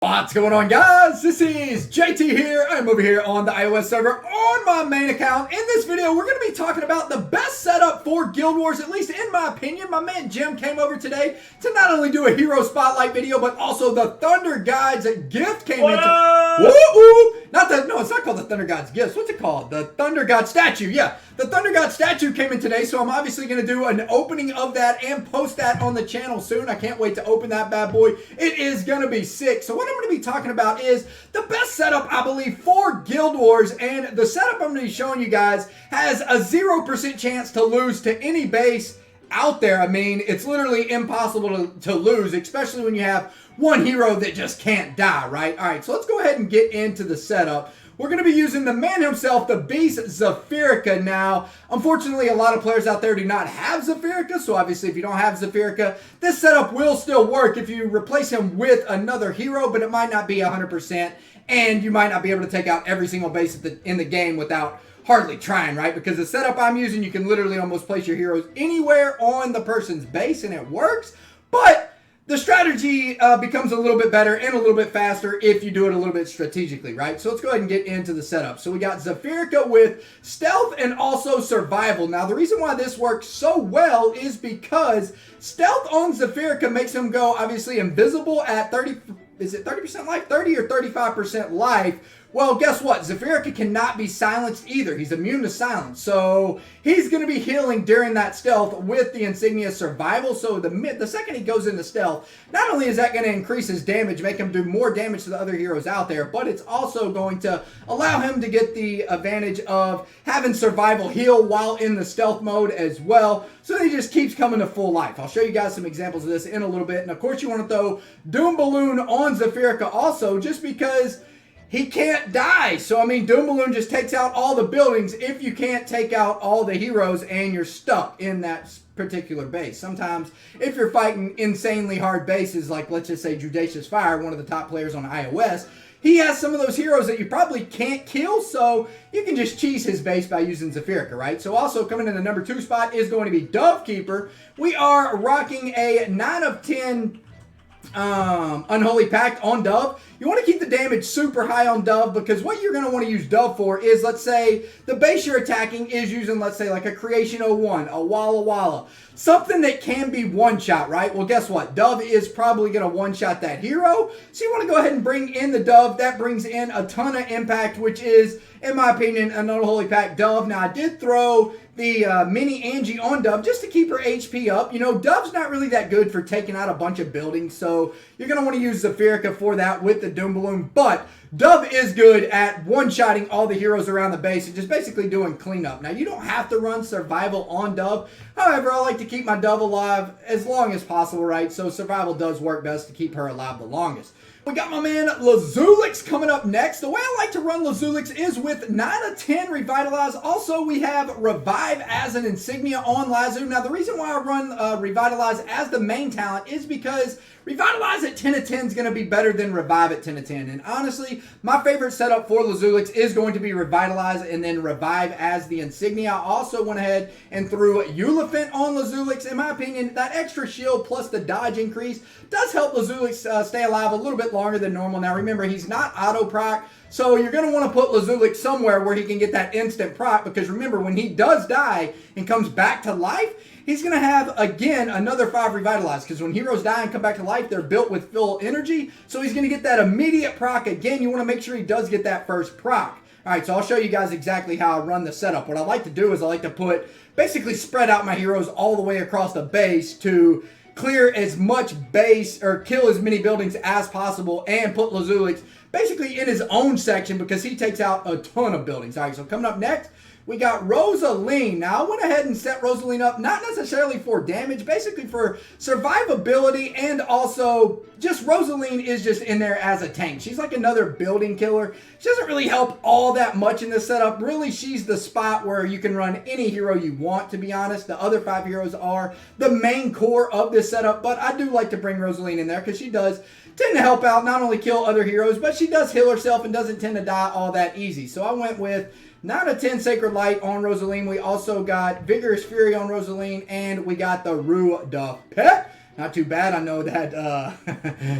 What's going on, guys? This is JT here. I'm over here on the iOS server on my main account. In this video, we're going to be talking about the best setup for Guild Wars, at least in my opinion. My man Jim came over today to not only do a hero spotlight video, but also the Thunder Gods gift came into. Woo-woo! No, it's not called the Thunder Gods gifts. What's it called? The Thunder God statue. Yeah, the Thunder God statue came in today, so I'm obviously going to do an opening of that and post that on the channel soon. I can't wait to open that bad boy. It is going to be sick. So what I'm going to be talking about is the best setup, I believe, for Guild Wars, and the setup I'm going to be showing you guys has a 0% chance to lose to any base out there. I mean, it's literally impossible to lose, especially when you have one hero that just can't die, right? All right, so let's go ahead and get into the setup. We're going to be using the man himself, the Beast Zafirka. Now, unfortunately, a lot of players out there do not have Zafirka, so obviously if you don't have Zafirka, this setup will still work if you replace him with another hero, but it might not be 100%, and you might not be able to take out every single base in the game without hardly trying, right? Because the setup I'm using, you can literally almost place your heroes anywhere on the person's base, and it works, but the strategy becomes a little bit better and a little bit faster if you do it a little bit strategically, right? So let's go ahead and get into the setup. So we got Zafirka with stealth and also survival. Now, the reason why this works so well is because stealth on Zafirka makes him go, obviously, invisible at 30, is it 30% life? 30 or 35% life. Well, guess what? Zafirka cannot be silenced either. He's immune to silence. So he's going to be healing during that stealth with the insignia survival. So the second he goes into stealth, not only is that going to increase his damage, make him do more damage to the other heroes out there, but it's also going to allow him to get the advantage of having survival heal while in the stealth mode as well. So he just keeps coming to full life. I'll show you guys some examples of this in a little bit. And of course, you want to throw Doom Balloon on Zafirka also, just because he can't die. So, I mean, Doom Balloon just takes out all the buildings if you can't take out all the heroes and you're stuck in that particular base. Sometimes, if you're fighting insanely hard bases, like let's just say Judacious Fire, one of the top players on iOS, he has some of those heroes that you probably can't kill, so you can just cheese his base by using Zafirka, right? So also coming in the number 2 spot is going to be Dove Keeper. We are rocking a 9 of 10 Unholy Pact on Dove. You want to keep the damage super high on Dove, because what you're going to want to use Dove for is, let's say the base you're attacking is using, let's say, like a Creation 01, a Walla Walla, something that can be one-shot, right? Well, guess what? Dove is probably going to one-shot that hero, so you want to go ahead and bring in the Dove. That brings in a ton of impact, which is, in my opinion, an Unholy Pact Dove. Now, I did throw the mini Angie on Dove just to keep her HP up. You know, Dove's not really that good for taking out a bunch of buildings, so you're going to want to use Zafirka for that with the Doom Balloon. But Dove is good at one-shotting all the heroes around the base and just basically doing cleanup. Now, you don't have to run survival on Dove. However, I like to keep my Dove alive as long as possible, right? So survival does work best to keep her alive the longest. We got my man Lazuli coming up next. The way I like to run Lazuli is with 9 of 10 Revitalize. Also, we have Revive as an insignia on Lazuli. Now, the reason why I run Revitalize as the main talent is because Revitalize at 10 of 10 is going to be better than Revive at 10 of 10. And honestly, my favorite setup for Lazuli is going to be Revitalize and then Revive as the insignia. I also went ahead and threw Ulefant on Lazuli. In my opinion, that extra shield plus the dodge increase does help Lazuli stay alive a little bit longer than normal. Now remember, he's not auto proc, so you're going to want to put Lazuli somewhere where he can get that instant proc, because remember, when he does die and comes back to life, he's going to have, again, another 5 Revitalize, because when heroes die and come back to life, they're built with full energy, so he's going to get that immediate proc again. You want to make sure he does get that first proc. All right, so I'll show you guys exactly how I run the setup. What I like to do is I like to basically spread out my heroes all the way across the base to clear as much base or kill as many buildings as possible, and put Lazuli basically in his own section because he takes out a ton of buildings. All right, so coming up next, we got Rosaline. Now, I went ahead and set Rosaline up, not necessarily for damage, basically for survivability, and also just Rosaline is just in there as a tank. She's like another building killer. She doesn't really help all that much in this setup. Really, she's the spot where you can run any hero you want, to be honest. The other 5 heroes are the main core of this setup, but I do like to bring Rosaline in there because she does tend to help out, not only kill other heroes, but she does heal herself and doesn't tend to die all that easy. So I went with 9 of 10 Sacred Light on Rosaline. We also got Vigorous Fury on Rosaline, and we got the Rue de Pet. Not too bad. I know that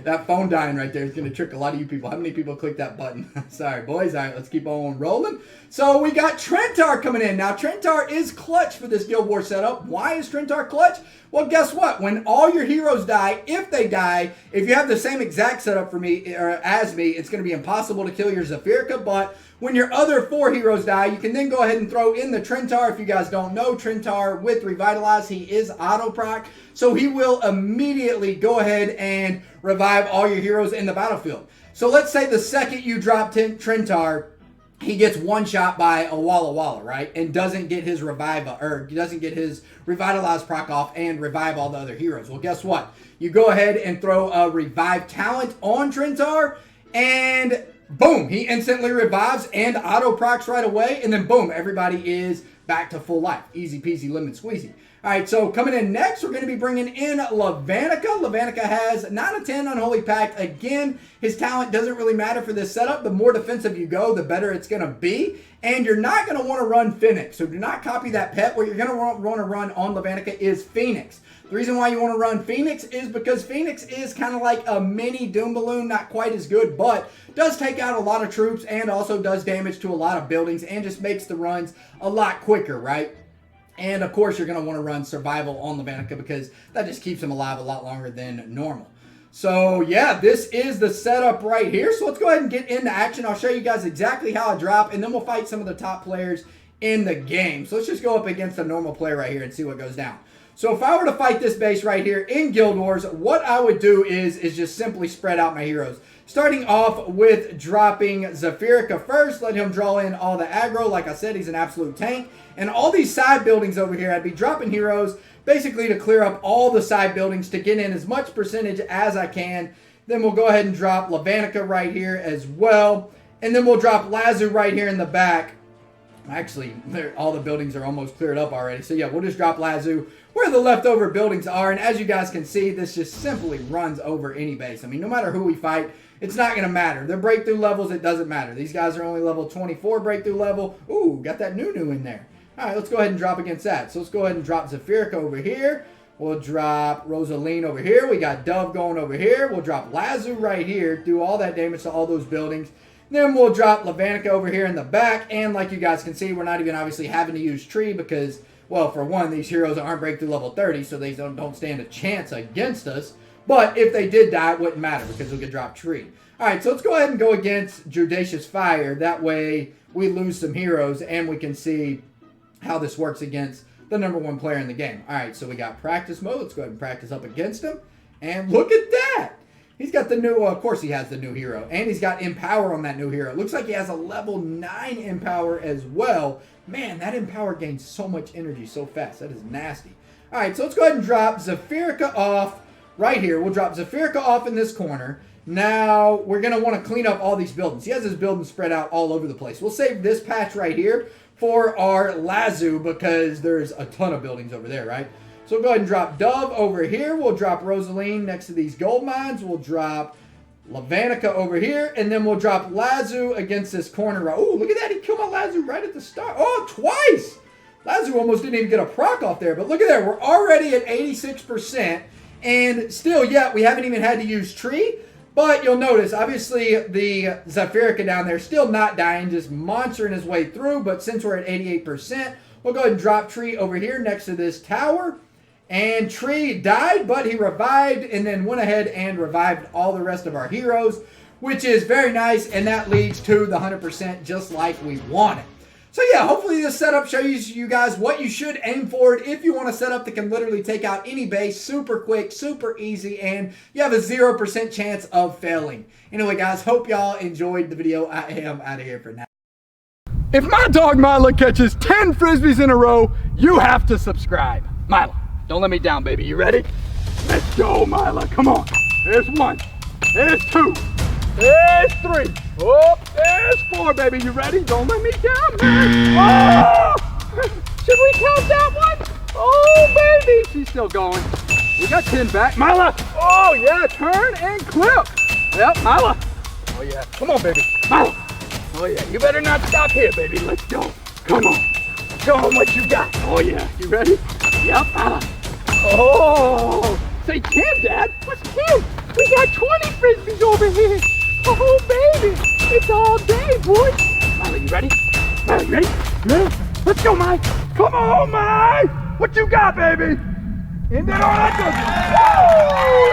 that phone dying right there is going to trick a lot of you people. How many people clicked that button? Sorry, boys. All right, let's keep on rolling. So we got Trentar coming in. Now, Trentar is clutch for this Guild Wars setup. Why is Trentar clutch? Well, guess what? When all your heroes die, if they die, if you have the same exact setup for me or as me, it's going to be impossible to kill your Zafirka. But when your other 4 heroes die, you can then go ahead and throw in the Trentar. If you guys don't know, Trentar with Revitalize, he is auto proc. So he will immediately go ahead and revive all your heroes in the battlefield. So let's say the second you drop Trentar, he gets one shot by a Walla Walla, right? And doesn't get his doesn't get his Revitalize proc off and revive all the other heroes. Well, guess what? You go ahead and throw a Revive Talent on Trentar, and boom, he instantly revives and auto procs right away, and then boom, everybody is back to full life. Easy peasy lemon squeezy. All right, so coming in next, we're going to be bringing in Lavanica. Lavanica has 9 of 10 Unholy Pact. Again, his talent doesn't really matter for this setup. The more defensive you go, the better it's going to be. And you're not going to want to run Phoenix. So do not copy that pet. What you're going to want to run on Lavanica is Phoenix. The reason why you want to run Phoenix is because Phoenix is kind of like a mini Doom Balloon, not quite as good, but does take out a lot of troops and also does damage to a lot of buildings and just makes the runs a lot quicker, right? And of course, you're going to want to run Survival on Lavanica because that just keeps him alive a lot longer than normal. So yeah, this is the setup right here. So let's go ahead and get into action. I'll show you guys exactly how I drop, and then we'll fight some of the top players in the game. So let's just go up against a normal player right here and see what goes down. So if I were to fight this base right here in Guild Wars, what I would do is just simply spread out my heroes. Starting off with dropping Zafirka first, let him draw in all the aggro. Like I said, he's an absolute tank. And all these side buildings over here, I'd be dropping heroes basically to clear up all the side buildings to get in as much percentage as I can. Then we'll go ahead and drop Lavanica right here as well. And then we'll drop Lazuli right here in the back. Actually, all the buildings are almost cleared up already. So yeah, we'll just drop Lazuli where the leftover buildings are. And as you guys can see, this just simply runs over any base. I mean, no matter who we fight, it's not going to matter. Their breakthrough levels, it doesn't matter. These guys are only level 24 breakthrough level. Ooh, got that new in there. All right, let's go ahead and drop against that. So let's go ahead and drop Zafirka over here. We'll drop Rosaline over here. We got Dove going over here. We'll drop Lazuli right here. Do all that damage to all those buildings. Then we'll drop Lavanica over here in the back. And like you guys can see, we're not even obviously having to use Tree because, well, for one, these heroes aren't breakthrough level 30, so they don't stand a chance against us. But if they did die, it wouldn't matter because we could drop Tree. All right, so let's go ahead and go against Judacious Fire. That way we lose some heroes and we can see how this works against the #1 player in the game. All right, so we got practice mode. Let's go ahead and practice up against him. And look at that. He's got the new, well, of course he has the new hero. And he's got Empower on that new hero. It looks like he has a level 9 Empower as well. Man, that Empower gains so much energy so fast. That is nasty. All right, so let's go ahead and drop Zafirka off right here. We'll drop Zafirka off in this corner. Now, we're going to want to clean up all these buildings. He has his buildings spread out all over the place. We'll save this patch right here for our Lazuli because there's a ton of buildings over there, right? So we'll go ahead and drop Dove over here. We'll drop Rosaline next to these gold mines. We'll drop Lavanica over here. And then we'll drop Lazuli against this corner. Oh, look at that. He killed my Lazuli right at the start. Oh, twice. Lazuli almost didn't even get a proc off there. But look at that. We're already at 86%. And still, yet, we haven't even had to use Tree. But you'll notice, obviously, the Zafirka down there still not dying, just monstering his way through. But since we're at 88%, we'll go ahead and drop Tree over here next to this tower. And Tree died, but he revived and then went ahead and revived all the rest of our heroes, which is very nice. And that leads to the 100% just like we wanted. So yeah, hopefully this setup shows you guys what you should aim for if you want a setup that can literally take out any base super quick, super easy, and you have a 0% chance of failing. Anyway, guys, hope y'all enjoyed the video. I am out of here for now. If my dog Mila catches 10 Frisbees in a row, you have to subscribe. Mila, don't let me down, baby. You ready? Let's go, Mila. Come on. There's 1. There's 2. There's 3. Oh, there's 4, baby. You ready? Don't let me down, man. Oh! Should we count that one? Oh, baby. She's still going. We got 10 back. Mila. Oh, yeah. Turn and clip. Yep, Mila. Oh, yeah. Come on, baby. Mila. Oh, yeah. You better not stop here, baby. Let's go. Come on. Show them what you got. Oh, yeah. You ready? Yep, Mila. Oh, say 10, Dad. What's 10? We got 20 frisbees over here. Oh, baby. It's all day, boy. Milo, you ready? Milo, you ready? You ready? Let's go, Mike. Come on, Mike. What you got, baby? In there, all that goes.